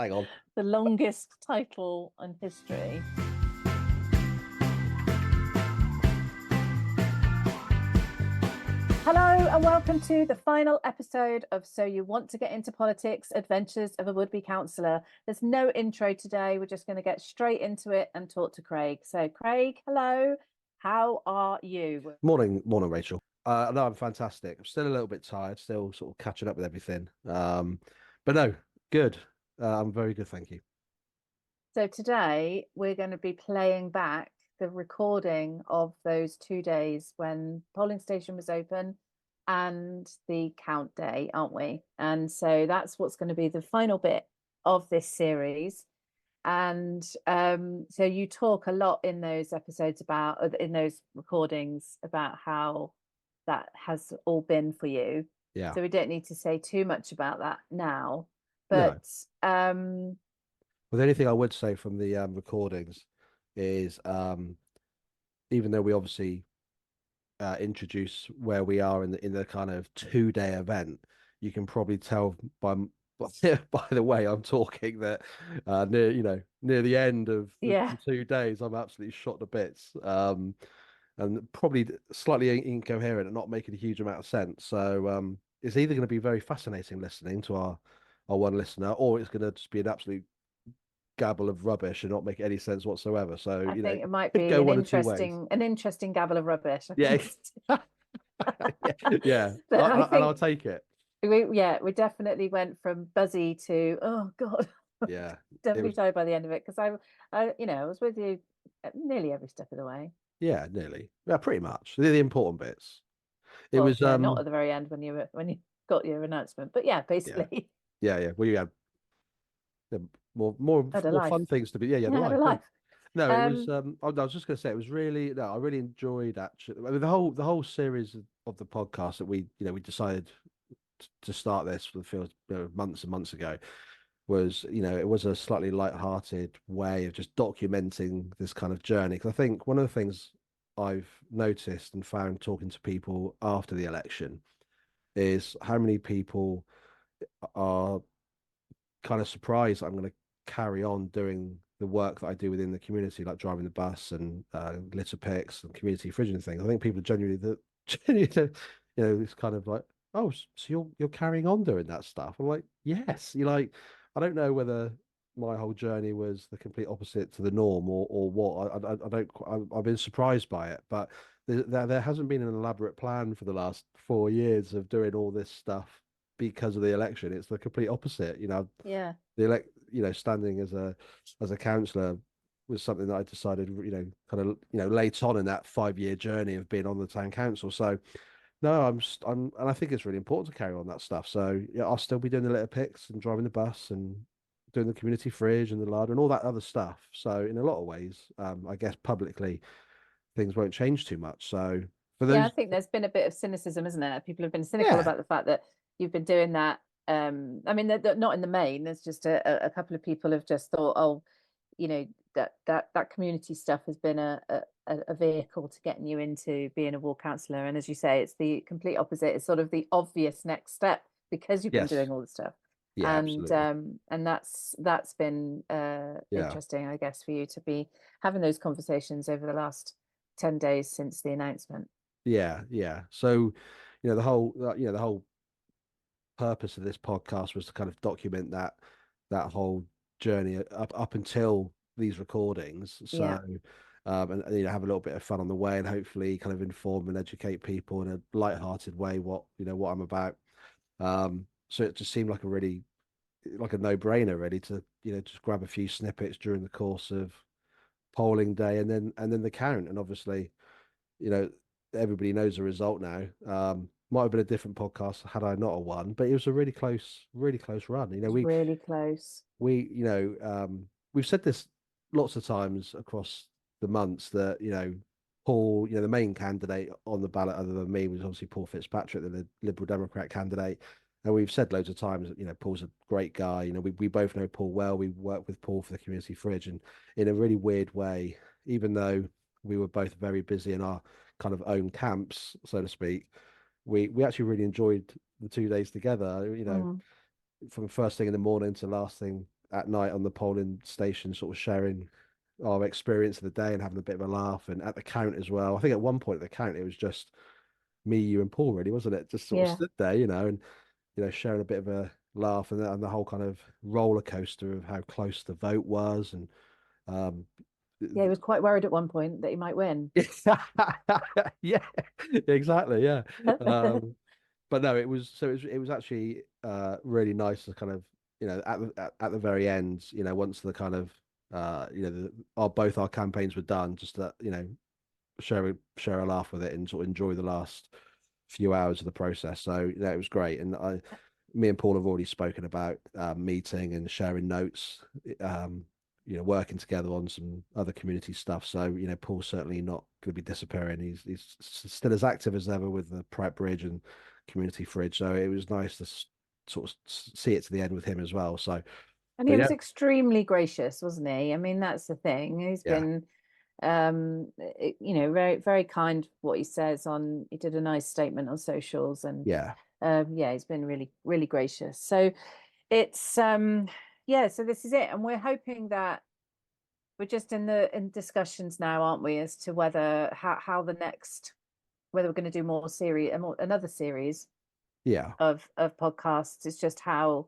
Hang on. The longest title in history. Hello and welcome to the final episode of So You Want to Get Into Politics, Adventures of a Would-Be Councillor. There's no intro today. We're just going to get straight into it and talk to Craig. So Craig, hello. How are you? Morning, Rachel. No, I'm fantastic. I'm still a little bit tired, still sort of catching up with everything. But no, good. I'm very good, thank you. So today we're going to be playing back the recording of those 2 days when polling station was open and the count day, aren't we? And so that's what's going to be the final bit of this series. And so you talk a lot in those episodes in those recordings about how that has all been for you. Yeah. So we don't need to say too much about that now. No. But Well, the only thing I would say from the recordings is even though we obviously introduce where we are in the kind of 2-day event, you can probably tell by the way I'm talking that near the end of the 2 days, I'm absolutely shot to bits. And probably slightly incoherent and not making a huge amount of sense. So it's either going to be very fascinating listening to our one listener, or it's going to just be an absolute gabble of rubbish and not make any sense whatsoever. So I think it might could be go one of two ways. an interesting gabble of rubbish. Yeah, yeah, But I and I'll think take it. we definitely went from buzzy to oh God, Yeah, it definitely was. tired by the end of it because I was with you nearly every step of the way. Yeah, nearly. Yeah, pretty much. The important bits. It Well, was yeah, not at the very end when you got your announcement, but yeah, yeah, basically, yeah. Well, you had more I had a more life. fun things to be. Yeah, yeah, Yeah, the I had a life. No, life. no, it was. Um, I was just going to say it was really. No, I really enjoyed actually. I mean, the whole series of the podcast that we decided to start this for the field months and months ago was it was a slightly light-hearted way of just documenting this kind of journey. Because I think one of the things I've noticed and found talking to people after the election is how many people are kind of surprised I'm going to carry on doing the work that I do within the community, like driving the bus and litter picks and community fridging and things. I think people are genuinely, it's kind of like, oh, so you're carrying on doing that stuff. I'm like, yes. You're like, I don't know whether my whole journey was the complete opposite to the norm or what. I don't. I've been surprised by it, but there hasn't been an elaborate plan for the last 4 years of doing all this stuff because of the election. It's the complete opposite. yeah, The standing as a councillor was something that I decided, kind of, late on in that 5-year journey of being on the town council. So no, and I think it's really important to carry on that stuff. So yeah, I'll still be doing the litter picks and driving the bus and doing the community fridge and the larder and all that other stuff. So in a lot of ways, I guess publicly things won't change too much. So for yeah. I those, think there's been a bit of cynicism, isn't there? People have been cynical yeah, about the fact that you've been doing that. I mean, they're not in the main. There's just a couple of people have just thought, oh, that community stuff has been a vehicle to getting you into being a ward councillor. And as you say, it's the complete opposite. It's sort of the obvious next step because you've been yes, doing all the stuff. yeah, And absolutely, that's been yeah. interesting, I guess, for you to be having those conversations over the last 10 days since the announcement. Yeah, yeah. So, the whole purpose of this podcast was to kind of document that whole journey up until these recordings. So, Yeah. and have a little bit of fun on the way, and hopefully kind of inform and educate people in a light-hearted way what I'm about. So it just seemed like a no-brainer really to just grab a few snippets during the course of polling day and then the count, and obviously you know, everybody knows the result now. Might have been a different podcast had I not have won, but it was a really close run. It was really close. We've said this lots of times across the months that, Paul, the main candidate on the ballot other than me was obviously Paul Fitzpatrick, the Liberal Democrat candidate. And we've said loads of times that, Paul's a great guy. We both know Paul well. We work with Paul for the community fridge, and in a really weird way, even though we were both very busy in our kind of own camps, so to speak, we actually really enjoyed the 2 days together, Mm. from first thing in the morning to last thing at night on the polling station, sort of sharing our experience of the day and having a bit of a laugh. And at the count as well. I think at one point at the count it was just me, you, and Paul, really, wasn't it? Just sort of Yeah. stood there, and sharing a bit of a laugh, and the whole kind of roller coaster of how close the vote was, and um, Yeah, he was quite worried at one point that he might win. yeah, exactly, yeah. Um, but no, it was actually really nice to kind of at the very end, once the kind of both our campaigns were done, just that share a laugh with it and sort of enjoy the last few hours of the process. So it was great, and me and Paul have already spoken about meeting and sharing notes, um, working together on some other community stuff. So Paul's certainly not going to be disappearing. He's still as active as ever with the Pride Bridge and Community Fridge. So it was nice to sort of see it to the end with him as well. So, And but he yeah, was extremely gracious, wasn't he? I mean, that's the thing. He's yeah, been very very kind what he says on. He did a nice statement on socials, and yeah, yeah, he's been really really gracious. So it's yeah, so this is it, and we're hoping that we're just in discussions now, aren't we, as to whether how the next, whether we're going to do more series, another series yeah, of podcasts. It's just how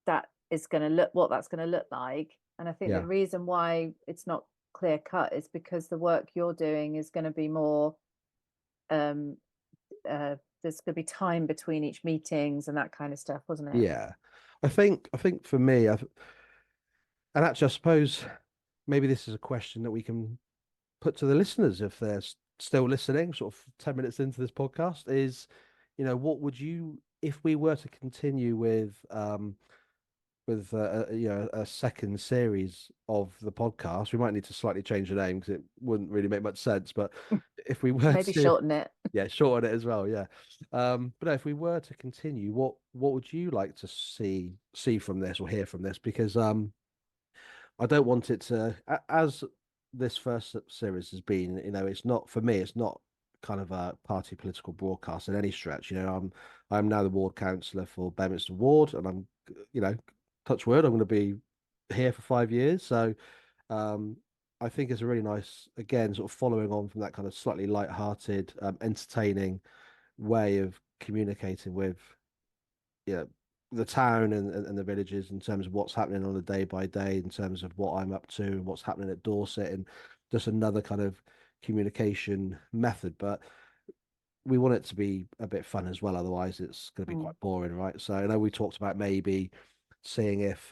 that is going to look, what that's going to look like. And I think the yeah, reason why it's not clear cut is because the work you're doing is going to be more um there's going to be time between each meetings and that kind of stuff, wasn't it? yeah. I think for me, and actually, I suppose maybe this is a question that we can put to the listeners if they're still listening, sort of 10 minutes into this podcast, is, what would you, if we were to continue with a second series of the podcast, we might need to slightly change the name because it wouldn't really make much sense. But if we were Maybe to, shorten it. yeah, shorten it as well, yeah. But no, if we were to continue, what would you like to see from this or hear from this? Because I don't want it to, as this first series has been, it's not, for me, it's not kind of a party political broadcast in any stretch. I'm now the ward councillor for Bedminster Ward, and I'm, touch wood, I'm going to be here for 5 years. So um, I think it's a really nice, again, sort of following on from that kind of slightly light-hearted, entertaining way of communicating with yeah, the town and the villages in terms of what's happening on a day by day, in terms of what I'm up to and what's happening at Dorset, and just another kind of communication method. But we want it to be a bit fun as well, otherwise it's going to be Mm. quite boring, right? So I know we talked about maybe seeing if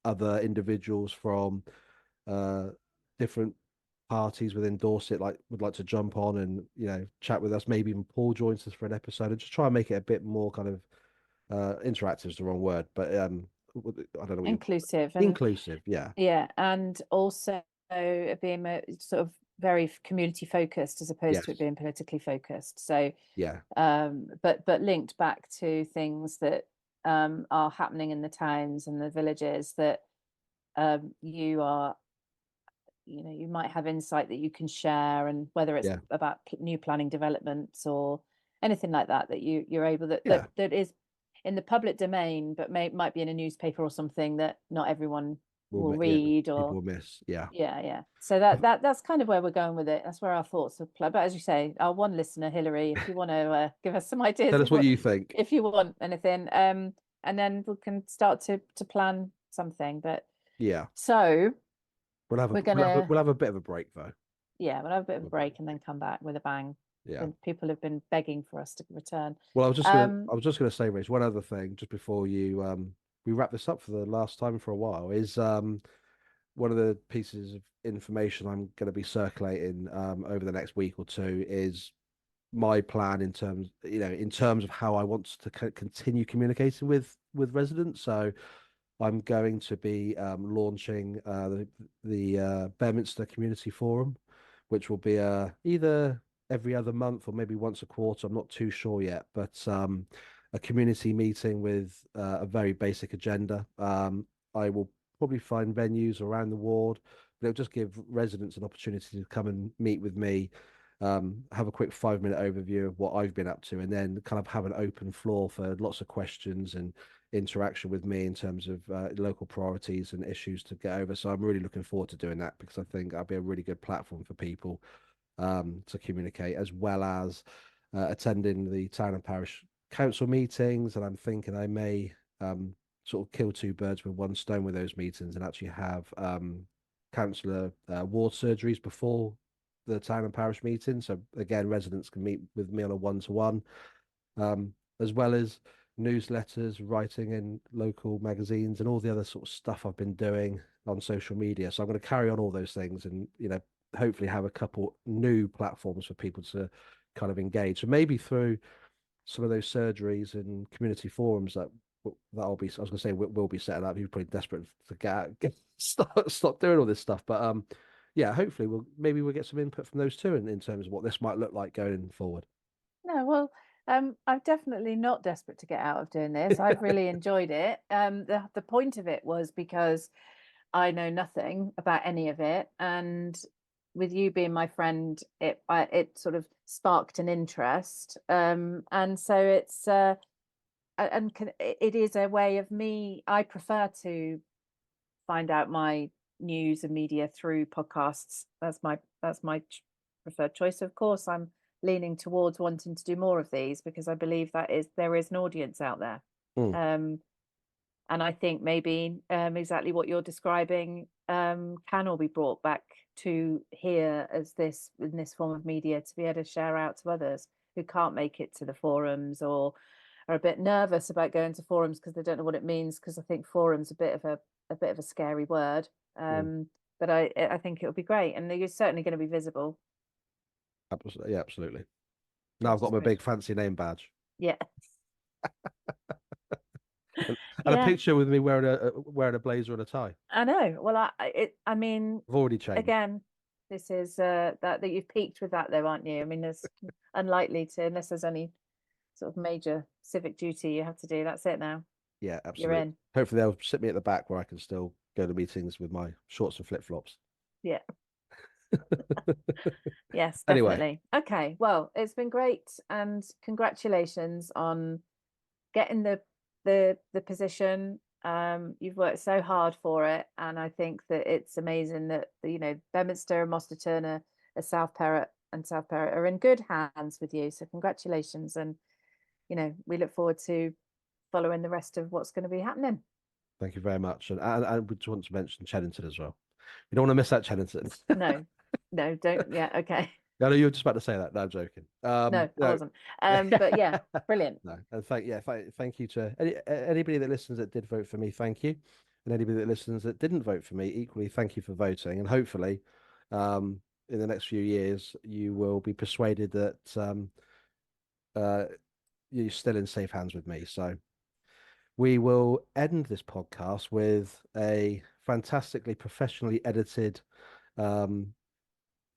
other individuals from uh different parties within Dorset would like to jump on and chat with us. Maybe even Paul joins us for an episode, and just try and make it a bit more kind of interactive is the wrong word, but I don't know what you call Inclusive it. and Inclusive, yeah, yeah, and also being sort of very community focused as opposed to it yes, being politically focused. So yeah, but linked back to things that are happening in the towns and the villages that you are, you might have insight that you can share, and whether it's yeah, about new planning developments or anything like that, that you're able, yeah. that is in the public domain but might be in a newspaper or something that not everyone will Yeah, read. people Or will miss, yeah. yeah. So that's kind of where we're going with it. That's where our thoughts are. But as you say, our one listener, Hillary, if you want to give us some ideas Tell of us what what, you think. if you want anything, and then we can start to plan something. But Yeah, so we'll have a we're we'll have a, gonna, we'll have a bit of a break though. yeah, we'll have a bit of a We'll have a bit of break a and then break. come back with a bang. Yeah. And people have been begging for us to return. Well, Um, I was just gonna say, Rich, one other thing just before you we wrap this up for the last time for a while is one of the pieces of information I'm going to be circulating over the next week or two is my plan in terms of how I want to continue communicating with residents. So I'm going to be launching the Bedminster Community Forum, which will be either every other month or maybe once a quarter. I'm not too sure yet, but a community meeting with a very basic agenda. I will probably find venues around the ward, but it'll just give residents an opportunity to come and meet with me, have a quick 5 minute overview of what I've been up to, and then kind of have an open floor for lots of questions and interaction with me in terms of local priorities and issues to get over. So I'm really looking forward to doing that, because I think that'll be a really good platform for people to communicate, as well as attending the town and parish council meetings. And I'm thinking I may sort of kill two birds with one stone with those meetings, and actually have councillor ward surgeries before the town and parish meeting. So again, residents can meet with me on a one-to-one, as well as newsletters, writing in local magazines, and all the other sort of stuff I've been doing on social media. So I'm going to carry on all those things, and hopefully have a couple new platforms for people to kind of engage. So maybe through some of those surgeries and community forums that'll be, I was going to say, we'll be setting up. You're probably desperate to stop doing all this stuff, but yeah, hopefully we'll get some input from those too in terms of what this might look like going forward. No, well, I'm definitely not desperate to get out of doing this. I've really enjoyed it. The point of it was because I know nothing about any of it, and with you being my friend, it sort of sparked an interest. And so it is a way of me. I prefer to find out my news and media through podcasts. That's my preferred choice. Of course, I'm leaning towards wanting to do more of these, because I believe there is an audience out there. Mm. And I think maybe exactly what you're describing can all be brought back to here as in this form of media, to be able to share out to others who can't make it to the forums, or are a bit nervous about going to forums because they don't know what it means, because I think forums a bit of a scary word. But I think it would be great, and you're certainly going to be visible. Absolutely, yeah, absolutely. Now I've got my big fancy name badge. Yeah. And a picture with me wearing a blazer and a tie. I know. Well, I mean, I've already changed. Again, this is that you've peaked with that, though, aren't you? I mean, there's unlikely to, unless there's any sort of major civic duty you have to do. That's it now. Yeah, absolutely. You're in. Hopefully they'll sit me at the back where I can still go to meetings with my shorts and flip-flops. Yeah. Yes, Anyway. definitely. Okay. Well, it's been great, and congratulations on getting the position. You've worked so hard for it, and I think that it's amazing that Bedminster and Moster Turner, South Perrott are in good hands with you. So congratulations, and we look forward to following the rest of what's going to be happening. Thank you very much, and I would want to mention Chennington as well. You don't want to miss that Chennington. No, don't. Yeah, okay. I know you were just about to say that. No, I'm joking. No, I wasn't. But yeah, brilliant. No, and thank you to anybody that listens that did vote for me. Thank you, and anybody that listens that didn't vote for me, equally, thank you for voting. And hopefully, in the next few years, you will be persuaded that you're still in safe hands with me. So we will end this podcast with a fantastically professionally edited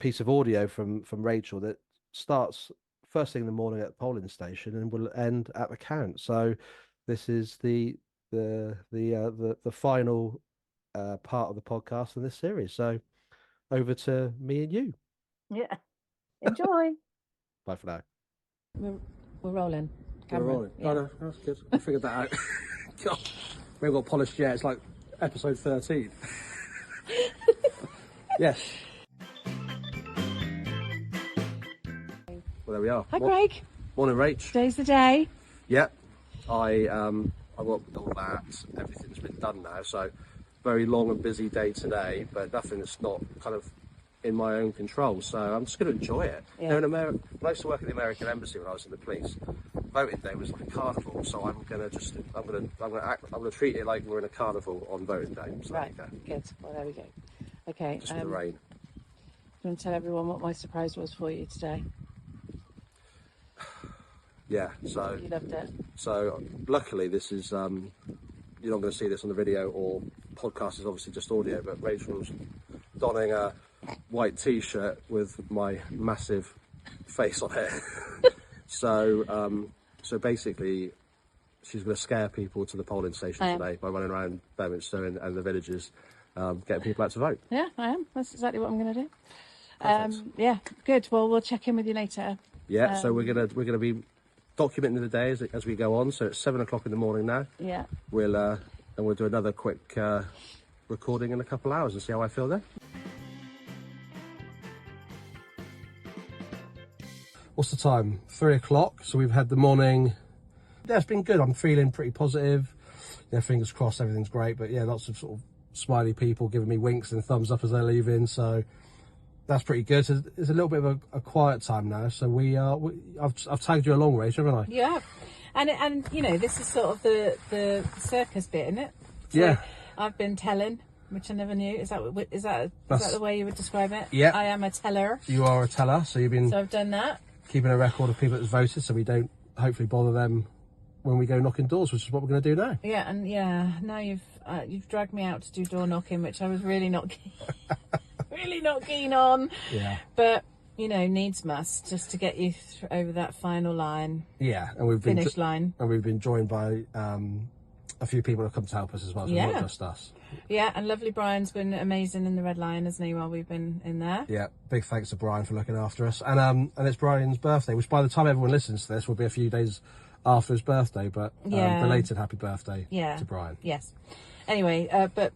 piece of audio from Rachel that starts first thing in the morning at the polling station and will end at the count. So this is the final part of the podcast in this series. So over to me and you. Yeah. Enjoy. Bye for now. We're rolling. Camera. We're rolling. Yeah. Oh, no, that's good. I figured that out. God, we haven't got polished yet. It's like episode 13. Yes. Well, there we are. Hi, Craig. Morning, Rach. Today's the day. Yep. I worked with all that. Everything's been done now. So very long and busy day today, but nothing that's not kind of in my own control. So I'm just going to enjoy it. Yeah. In America, when I used to work at the American Embassy when I was in the police, voting day was like a carnival. So I'm going to treat it like we're in a carnival on voting day. So right. Good. Well, there we go. Okay. Just the rain. I'm going to tell everyone what my surprise was for you today. Yeah, so you loved it. So luckily this is you're not going to see this on the video, or podcast is obviously just audio, but Rachel's donning a white t-shirt with my massive face on it. So basically she's going to scare people to the polling station today by running around Bedminster and the villages, getting people out to vote. Yeah, I am. That's exactly what I'm going to do. Yeah, good. Well, we'll check in with you later. Yeah, so we're gonna be documenting the day as we go on. So it's 7 o'clock in the morning now. Yeah. We'll do another quick recording in a couple of hours and see how I feel then. What's the time? 3 o'clock. So we've had the morning. Yeah, it's been good. I'm feeling pretty positive. Yeah, fingers crossed, everything's great. But yeah, lots of sort of smiley people giving me winks and thumbs up as they're leaving. So that's pretty good. So it's a little bit of a quiet time now. So I've tagged you along, Rach, haven't I? Yeah. And you know, this is sort of the circus bit, isn't it? So Yeah. I've been telling, which I never knew. Is that the way you would describe it? Yeah. I am a teller. You are a teller, so you've been So I've done that. keeping a record of people that's voted, so we don't hopefully bother them when we go knocking doors, which is what we're going to do now. Yeah, and now you've dragged me out to do door knocking, which I was really not keen on. Yeah. But you know, needs must, just to get you over that final line. Yeah, and we've been finish line, and we've been joined by a few people that have come to help us as well. So not just us. Yeah, and lovely Brian's been amazing in the Red Lion, hasn't he, while we've been in there. Yeah, big thanks to Brian for looking after us. And it's Brian's birthday, which by the time everyone listens to this will be a few days after his birthday, but belated happy birthday to Brian. Yes. Anyway, but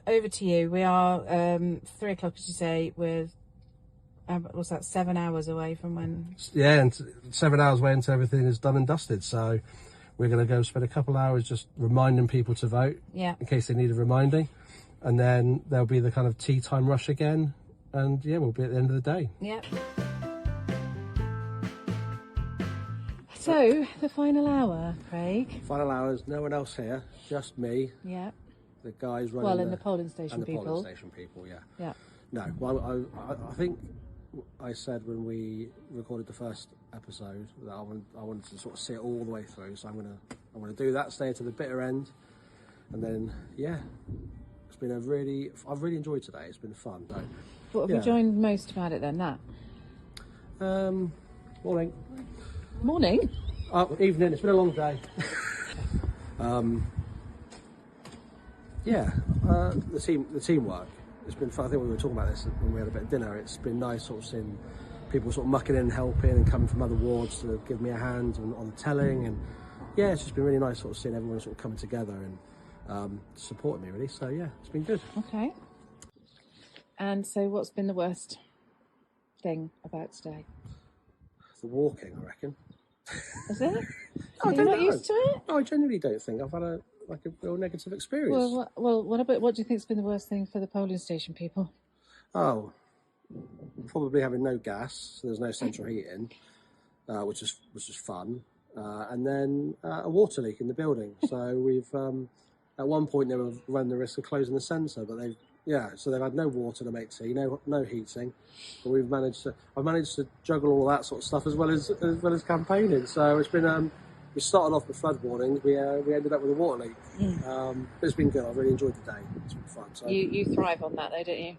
over to you. We are 3 o'clock, as you say. We're what's that? 7 hours away from when? Yeah, and 7 hours away until everything is done and dusted. So we're going to go spend a couple of hours just reminding people to vote. Yeah. In case they need a reminding, and then there'll be the kind of tea time rush again, and yeah, we'll be at the end of the day. Yeah. So, the final hour, Craig. Final hours, no one else here, just me. Yeah. The guys running. Well, and the polling station and people. The polling station people, yeah. Yeah. No, well, I think I said when we recorded the first episode that I wanted to sort of see it all the way through. So I'm gonna do that, stay to the bitter end, and then it's been I've really enjoyed today. It's been fun. So, what have you enjoyed most about it then? That. Morning. Morning. Evening. It's been a long day. The teamwork. It's been fun. I think we were talking about this when we had a bit of dinner. It's been nice sort of seeing people sort of mucking in and helping and coming from other wards to give me a hand on the telling, and yeah, it's just been really nice sort of seeing everyone sort of coming together and supporting me really. So yeah, it's been good. Okay. And so what's been the worst thing about today? The walking, I reckon. Is it? I You're not used to it? No, I genuinely don't think I've had a real negative experience. Well, what do you think's been the worst thing for the polling station people? Oh, probably having no gas, so there's no central heating, which is fun, and then a water leak in the building. So we've at one point they were running the risk of closing the centre, but they've had no water to make tea, no heating, but I've managed to juggle all that sort of stuff as well as campaigning. So it's been. We started off with flood warnings. We ended up with a water leak. But it's been good. I've really enjoyed the day. It's been fun. So you thrive on that though, don't you?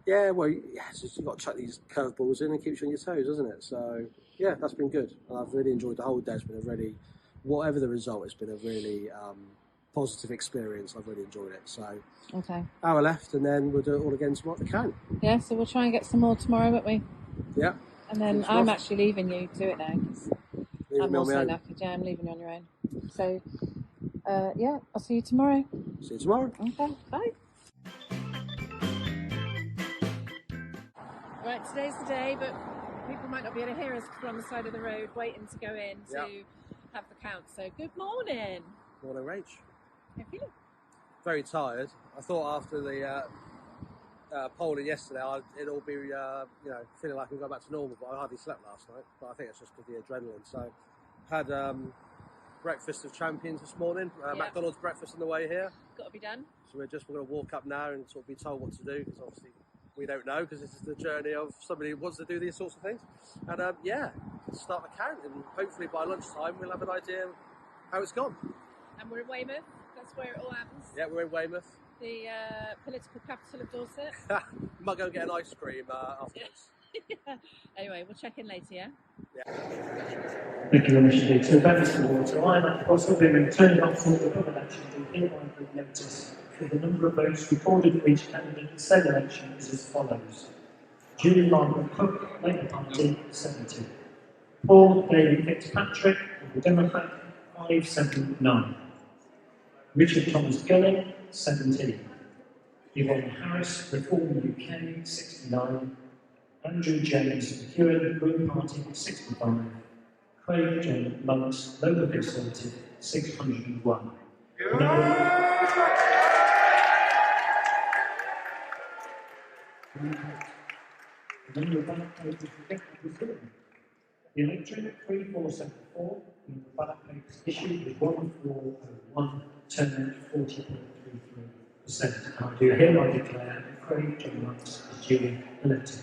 Yeah, well, it's just you've got to chuck these curveballs in and keeps you on your toes, doesn't it? So yeah, that's been good. And I've really enjoyed the whole day. It's been whatever the result, it's been a really positive experience. I've really enjoyed it. So okay, hour left, and then we'll do it all again tomorrow at the count. Yeah, so we'll try and get some more tomorrow, won't we? Yeah. And then I'm actually leaving you to it now. I'm also knackered. Yeah, I'm leaving you on your own. So, I'll see you tomorrow. See you tomorrow. Okay, bye. Right, today's the day, but people might not be able to hear us because we're on the side of the road waiting to go in to have the count. So, good morning. Morning, Rach. How you feeling? Very tired. I thought after the polling yesterday, it'd all be, feeling like I can go back to normal, but I hardly slept last night. But I think it's just because of the adrenaline. So, had breakfast of champions this morning, McDonald's breakfast on the way here. Got to be done. So we're going to walk up now and sort of be told what to do, because obviously we don't know, because this is the journey of somebody who wants to do these sorts of things. And start the count, and hopefully by lunchtime we'll have an idea how it's gone. And we're in Weymouth. That's where it all happens. Yeah, we're in Weymouth. The political capital of Dorset. We might go and get an ice cream afterwards. Anyway, we'll check in later, yeah? Thank you very much indeed. So that is the water. I, of course, will be returning on for the public election to hereby give notice that the number of votes recorded for each candidate in said election is as follows. Julie Margaret Cook, Labour Party, 70. Paul David Fitzpatrick, the Democrat, 579. Richard Thomas Gilling, 17. Yvonne Harris, Reform UK, 69. Andrew James McEwen, Green Party, 65. Craig John Monks, Local Conservative, 601. The number of ballot papers rejected was given. The electorate 3474, and the ballot papers issued was 1401, turnout 40.33%. I do hereby declare that Craig John Monks is duly elected.